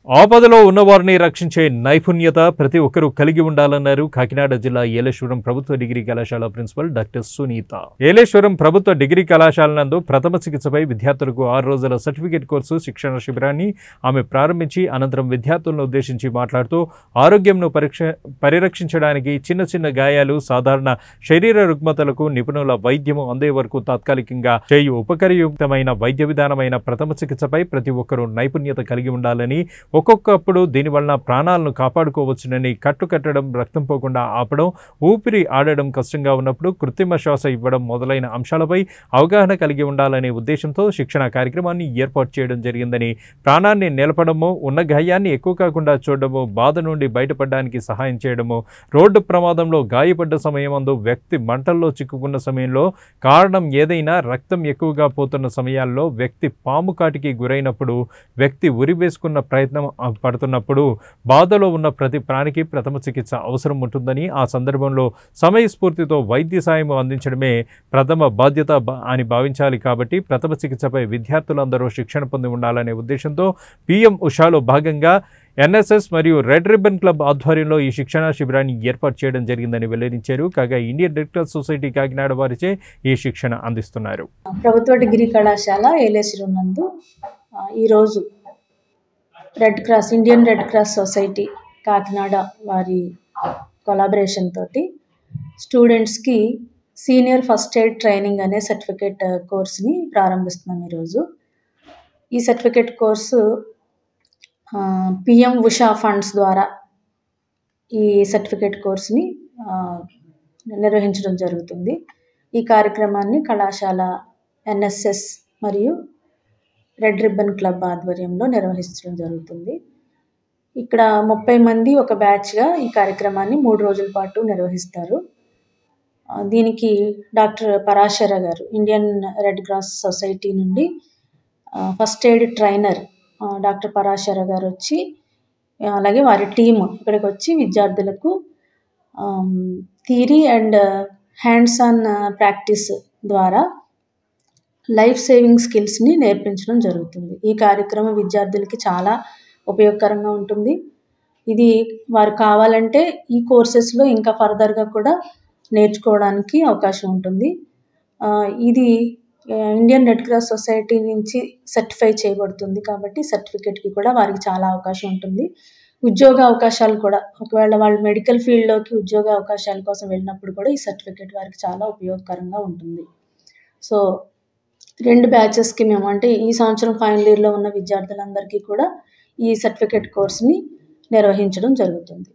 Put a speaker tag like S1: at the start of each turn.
S1: ఆపదలో ఉన్నవారిని రక్షించే నైపుణ్యత ప్రతి ఒక్కరూ కలిగి ఉండాలన్నారు కాకినాడ జిల్లా ఏలేశ్వరం ప్రభుత్వ డిగ్రీ కళాశాల ప్రిన్సిపల్ డాక్టర్ సునీత. ఏలేశ్వరం ప్రభుత్వ డిగ్రీ కళాశాల నందు ప్రథమ చికిత్సపై విద్యార్థులకు 6 రోజుల సర్టిఫికేట్ కోర్సు శిక్షణ శిబిరాన్ని ఆమె ప్రారంభించి అనంతరం విద్యార్థులను ఉద్దేశించి మాట్లాడుతూ ఆరోగ్యంను పరిరక్షించడానికి చిన్న చిన్న గాయాలు, సాధారణ శరీర రుగ్మతలకు నిపుణుల వైద్యము అందే వరకు తాత్కాలికంగా చేయు ఉపకరయుక్తమైన వైద్య విధానమైన ప్రథమ చికిత్సపై ప్రతి ఒక్కరూ నైపుణ్యత కలిగి ఉండాలని, ఒక్కొక్కప్పుడు దీనివల్ల ప్రాణాలను కాపాడుకోవచ్చునని, కట్టడం, రక్తం పోకుండా ఆపడం, ఊపిరి ఆడడం కష్టంగా ఉన్నప్పుడు కృత్రిమ శ్వాస ఇవ్వడం మొదలైన అంశాలపై అవగాహన కలిగి ఉండాలనే ఉద్దేశంతో శిక్షణ కార్యక్రమాన్ని ఏర్పాటు చేయడం జరిగిందని, ప్రాణాన్ని నిలపడము, ఉన్న గాయాన్ని ఎక్కువ కాకుండా చూడడము, బాధ నుండి బయటపడడానికి సహాయం చేయడము, రోడ్డు ప్రమాదంలో గాయపడ్డ సమయమందు, వ్యక్తి మంటల్లో చిక్కుకున్న సమయంలో, కారణం ఏదైనా రక్తం ఎక్కువగా పోతున్న సమయాల్లో, వ్యక్తి పాము కాటికి గురైనప్పుడు, వ్యక్తి ఉరివేసుకున్న ప్రయత్నం పడుతున్నప్పుడు, బాధలో ఉన్న ప్రతి ప్రాణికి ప్రథమ చికిత్స అవసరం ఉంటుందని, ఆ సందర్భంలో సమయస్ఫూర్తితో వైద్య సాయం అందించడమే ప్రథమ బాధ్యత అని భావించాలి. కాబట్టి ప్రథమ చికిత్సపై విద్యార్థులందరూ శిక్షణ పొంది ఉండాలనే ఉద్దేశంతో పిఎం ఉషాలో భాగంగా ఎన్ఎస్ఎస్ మరియు రెడ్ రిబ్బన్ క్లబ్ ఆధ్వర్యంలో ఈ శిక్షణ శిబిరాన్ని ఏర్పాటు చేయడం జరిగిందని వెల్లడించారు. కాగా Indian red cross society Kakinada వారిచే ఈ శిక్షణ అందిస్తున్నారు.
S2: ప్రభుత్వ డిగ్రీ కళాశాల ఏలేశ్వరం నందు ఈరోజు Indian red cross society Kakinada వారి కొలాబరేషన్ తోటి స్టూడెంట్స్కి సీనియర్ ఫస్ట్ ఎయిడ్ ట్రైనింగ్ అనే సర్టిఫికేట్ కోర్స్ని ప్రారంభిస్తున్నాం ఈరోజు. ఈ certificate course PM Usha funds ద్వారా ఈ సర్టిఫికేట్ కోర్స్ని నిర్వహించడం జరుగుతుంది. ఈ కార్యక్రమాన్ని కళాశాల ఎన్ఎస్ఎస్ మరియు రెడ్ రిబ్బన్ క్లబ్ ఆధ్వర్యంలో నిర్వహించడం జరుగుతుంది. ఇక్కడ 30 మంది ఒక బ్యాచ్గా ఈ కార్యక్రమాన్ని 3 రోజుల పాటు నిర్వహిస్తారు. దీనికి డాక్టర్ పరాశర గారు, ఇండియన్ రెడ్ క్రాస్ సొసైటీ నుండి first aid trainer doctor Parashara గారు వచ్చి, అలాగే వారి టీము ఇక్కడికి వచ్చి విద్యార్థులకు theory and hands on practice ద్వారా లైఫ్ సేవింగ్ స్కిల్స్ని నేర్పించడం జరుగుతుంది. ఈ కార్యక్రమం విద్యార్థులకి చాలా ఉపయోగకరంగా ఉంటుంది. ఇది వారు కావాలంటే ఈ కోర్సెస్లో ఇంకా ఫర్దర్గా కూడా నేర్చుకోవడానికి అవకాశం ఉంటుంది. ఇది ఇండియన్ రెడ్ క్రాస్ సొసైటీ నుంచి సర్టిఫై చేయబడుతుంది కాబట్టి సర్టిఫికేట్కి కూడా వారికి చాలా అవకాశం ఉంటుంది. ఉద్యోగ అవకాశాలు కూడా, ఒకవేళ వాళ్ళు మెడికల్ ఫీల్డ్లోకి ఉద్యోగ అవకాశాల కోసం వెళ్ళినప్పుడు కూడా ఈ సర్టిఫికేట్ వారికి చాలా ఉపయోగకరంగా ఉంటుంది. సో 2 బ్యాచెస్కి మేము, అంటే ఈ సంవత్సరం ఫైనల్ ఇయర్లో ఉన్న విద్యార్థులందరికీ కూడా ఈ సర్టిఫికేట్ కోర్స్ని నిర్వహించడం జరుగుతుంది.